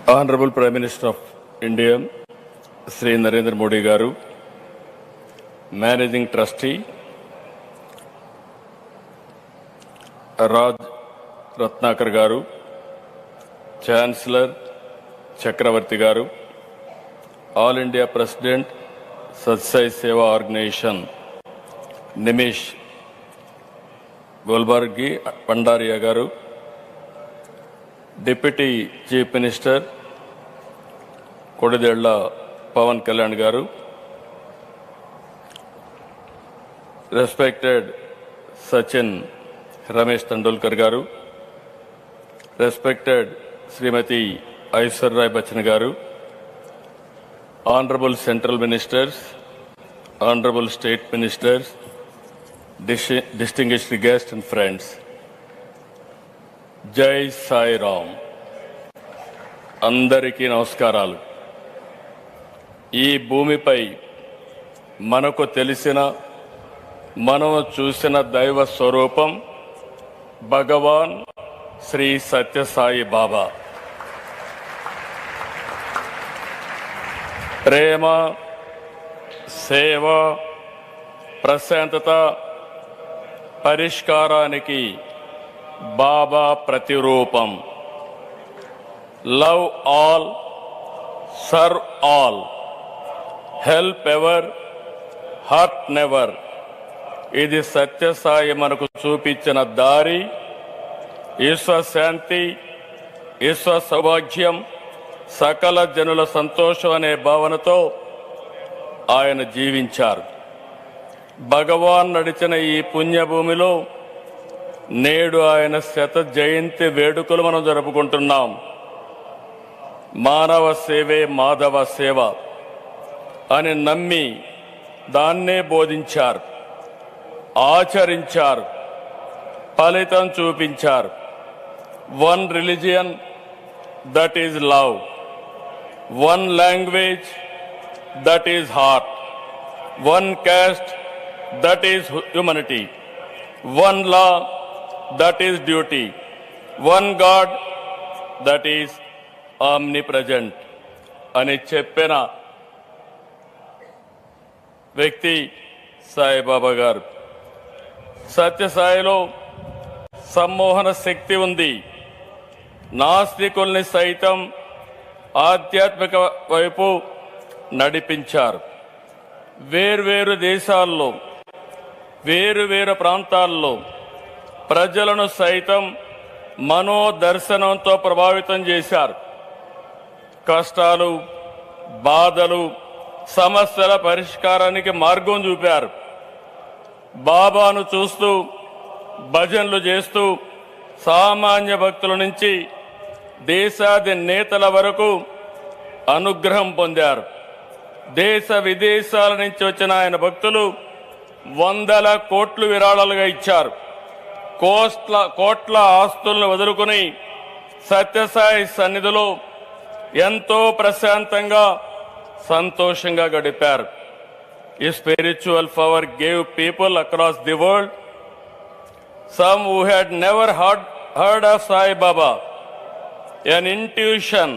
Honorable Prime Minister of India, Sri Narendra Modi Garu, Managing Trustee, Raj Ratnakar Garu, Chancellor Chakravarti Garu, All India President, Satsai Seva Organization, Nimish Golbargi Pandaria Garu, Deputy Chief Minister, Kodidella Pawan Kalyan Garu, respected Sachin Ramesh Tendulkar Garu, respected Srimati Aishwarya Rai Bachchan Garu, Honorable Central Ministers, Honorable State Ministers, distinguished guests and friends, Jai Sai Ram. అందరికీ నమస్కారాలు. ఈ భూమిపై మనకు తెలిసిన మనం చూసిన దైవ స్వరూపం భగవాన్ శ్రీ సత్యసాయి బాబా. ప్రేమ, సేవ, ప్రశాంతత, పరిష్కారానికి బాబా ప్రతిరూపం. Love all, serve all, help ever, hurt never. ఇది సత్యసాయి మనకు చూపించిన దారి. విశ్వశాంతి, విశ్వ సౌభాగ్యం, సకల జనుల సంతోషం అనే భావనతో ఆయన జీవించారు. భగవాన్ నడిచిన ఈ పుణ్యభూమిలో నేడు ఆయన శత జయంతి వేడుకలు మనం జరుపుకుంటున్నాం. మానవ సేవే మాధవ సేవ అని నమ్మి దాన్నే బోధించారు, ఆచరించారు, ఫలితం చూపించారు. One religion, that is love. One language, that is heart. One caste, that is humanity. One law, that is duty. One God, that is omnipresent అని చెప్పిన వ్యక్తి సాయిబాబా గారు. సత్యసాయిలో సమ్మోహన శక్తి ఉంది. నాస్తికుల్ని సైతం ఆధ్యాత్మిక వైపు నడిపించారు. వేర్వేరు దేశాల్లో, వేరువేరు ప్రాంతాల్లో ప్రజలను సైతం మనోదర్శనంతో ప్రభావితం చేశారు. కష్టాలు, బాధలు, సమస్యల పరిష్కారానికి మార్గం చూపారు. బాబాను చూస్తూ, భజనలు చేస్తూ సామాన్య భక్తుల నుంచి దేశాధినేతల వరకు అనుగ్రహం పొందారు. దేశ విదేశాల నుంచి వచ్చిన ఆయన భక్తులు వందల కోట్లు విరాళాలుగా ఇచ్చారు. కోట్ల ఆస్తులను వదులుకుని సత్యసాయి సన్నిధిలో ఎంతో ప్రశాంతంగా, సంతోషంగా గడిపారు. ఈ spiritual power gave people across the world, some who had never heard of Sai Baba, an intuition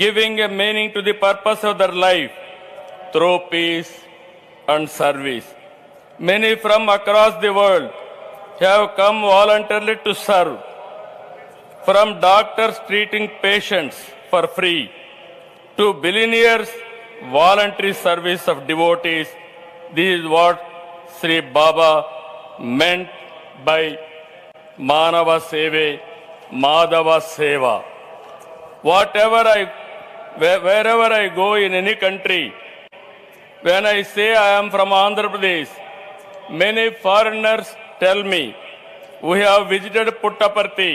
giving a meaning to the purpose of their life through peace and service. Many from across the world have come voluntarily to serve, from doctors treating patients for free to billionaires voluntary service of devotees. This is what Sri Baba meant by Manava Seve, Madhava Seva. Wherever I go in any country, when I say I am from Andhra Pradesh, many foreigners tell me, we have visited Puttaparthi,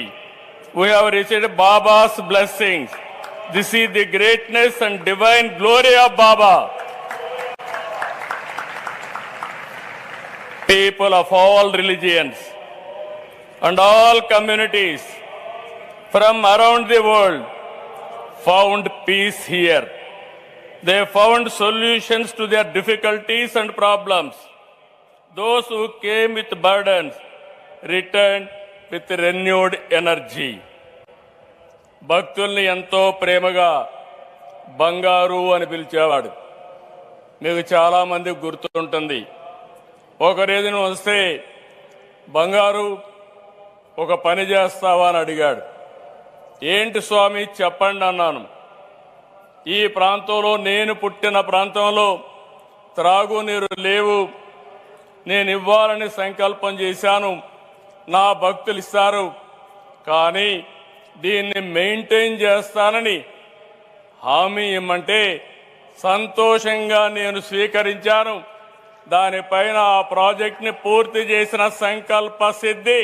we have received Baba's blessings. This is the greatness and divine glory of Baba. People of all religions and all communities from around the world found peace here. They found solutions to their difficulties and problems. Those who came with burdens returned with renewed energy. భక్తుల్ని ఎంతో ప్రేమగా బంగారు అని పిలిచేవాడు. మీకు చాలా మంది గుర్తుంటుంది. ఒక రోజున వస్తే బంగారు ఒక పని చేస్తావా అని అడిగాడు. ఏంటి స్వామి చెప్పండి అన్నాను. ఈ ప్రాంతంలో, నేను పుట్టిన ప్రాంతంలో త్రాగునీరు లేవు, నేను ఇవ్వాలని సంకల్పం చేశాను, నా భక్తులు ఇస్తారు, కానీ దీన్ని మెయింటైన్ చేస్తానని హామీ ఇమ్మంటే సంతోషంగా నేను స్వీకరించాను. దానిపైన ఆ ప్రాజెక్ట్ని పూర్తి చేసిన సంకల్ప సిద్ధి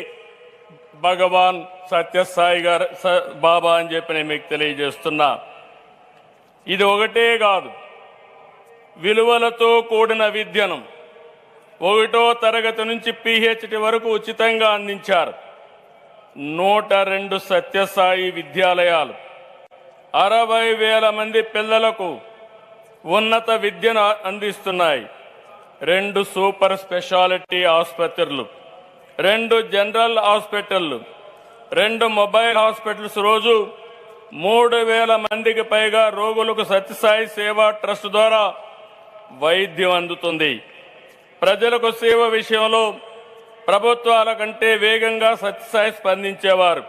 భగవాన్ సత్యసాయి గారు బాబా అని చెప్పి నేను మీకు తెలియజేస్తున్నా. ఇది ఒకటే కాదు, విలువలతో కూడిన విద్యను 1వ తరగతి నుంచి PhD వరకు ఉచితంగా అందించారు. 102 సత్యసాయి విద్యాలయాలు 60,000 మంది పిల్లలకు ఉన్నత విద్యను అందిస్తున్నాయి. 2 సూపర్ స్పెషాలిటీ ఆసుపత్రులు, 2 జనరల్ హాస్పిటళ్లు, 2 మొబైల్ హాస్పిటల్స్, రోజు 3,000 మందికి పైగా రోగులకు సత్యసాయి సేవా ట్రస్ట్ ద్వారా వైద్యం అందుతుంది. ప్రజలకు సేవ విషయంలో ప్రభుత్వాల కంటే వేగంగా సత్యసాయి స్పందించేవారు.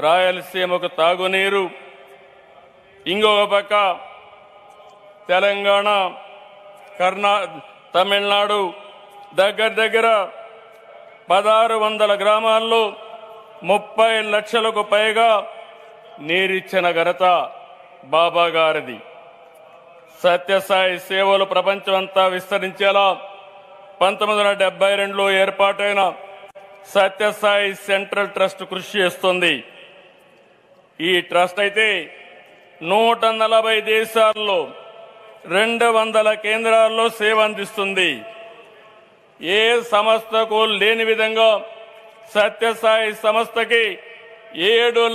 రాయలసీమకు తాగునీరు, ఇంకొక పక్క తెలంగాణ, తమిళనాడు దగ్గర 1,600 గ్రామాల్లో 30 లక్షలకు పైగా నీరిచ్చిన ఘనత బాబా గారిది. సత్యసాయి సేవలు ప్రపంచమంతా విస్తరించేలా 1972లో ఏర్పాటైన సత్యసాయి సెంట్రల్ ట్రస్ట్ కృషి చేస్తుంది. ఈ ట్రస్ట్ అయితే 140 దేశాల్లో 200 కేంద్రాల్లో సేవ అందిస్తుంది. ఏ సంస్థకు లేని విధంగా సత్యసాయి సంస్థకి 7